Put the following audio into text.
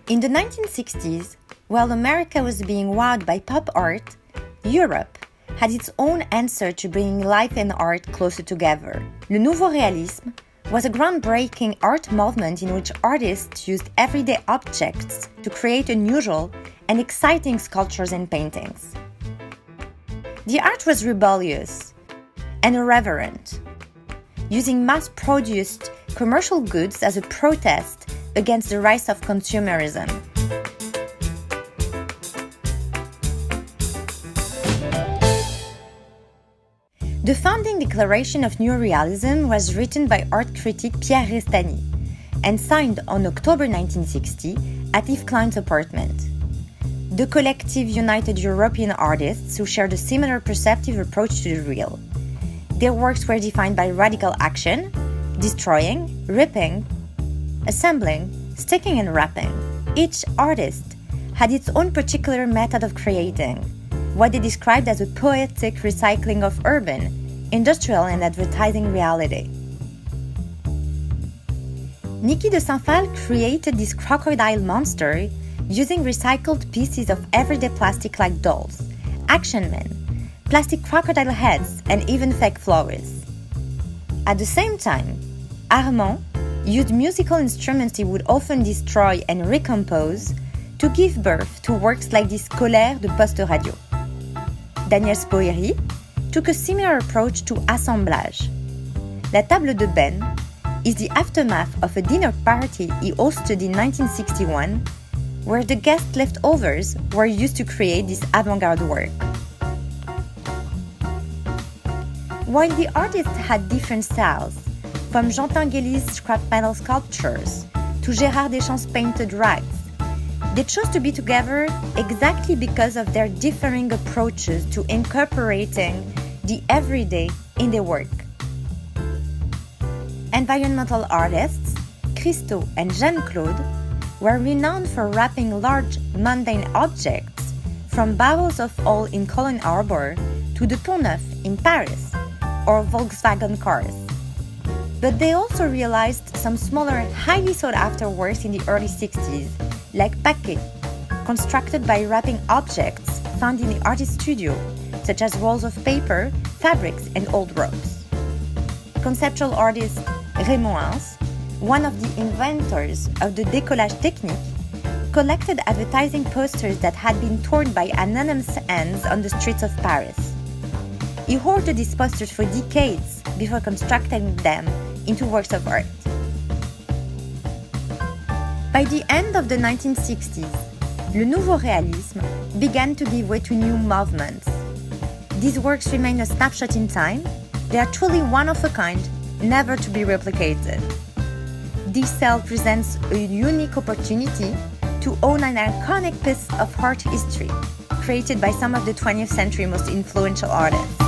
In the 1960s, while America was being wowed by pop art, Europe had its own answer to bringing life and art closer together. Le Nouveau Réalisme was a groundbreaking art movement in which artists used everyday objects to create unusual and exciting sculptures and paintings. The art was rebellious and irreverent, using mass-produced commercial goods as a protest against the rise of consumerism. The founding declaration of New Realism was written by art critic Pierre Restany and signed on October 1960 at Yves Klein's apartment. The collective united European artists who shared a similar perceptive approach to the real. Their works were defined by radical action, destroying, ripping, assembling, sticking and wrapping. Each artist had its own particular method of creating, what they described as a poetic recycling of urban, industrial and advertising reality. Niki de Saint-Phal created this crocodile monster using recycled pieces of everyday plastic like dolls, action men, plastic crocodile heads and even fake flowers. At the same time, Armand used musical instruments he would often destroy and recompose to give birth to works like this Colère de Poste Radio. Daniel Spoeri took a similar approach to assemblage. La Table de Ben is the aftermath of a dinner party he hosted in 1961, where the guest leftovers were used to create this avant-garde work. While the artists had different styles, from Jean Tinguely's scrap metal sculptures to Gérard Deschamps' painted rags, they chose to be together exactly because of their differing approaches to incorporating the everyday in their work. Environmental artists, Christo and Jeanne-Claude, were renowned for wrapping large, mundane objects, from barrels of oil in Cologne Harbor to the Pont Neuf in Paris, or Volkswagen cars. But they also realized some smaller, highly sought-after works in the early 60s, like paquets, constructed by wrapping objects found in the artist's studio, such as rolls of paper, fabrics, and old ropes. Conceptual artist Raymond Hans, one of the inventors of the décollage technique, collected advertising posters that had been torn by anonymous hands on the streets of Paris. He hoarded these posters for decades before constructing them into works of art. By the end of the 1960s, Le Nouveau Réalisme began to give way to new movements. These works remain a snapshot in time. They are truly one of a kind, never to be replicated. This sale presents a unique opportunity to own an iconic piece of art history created by some of the 20th century most influential artists.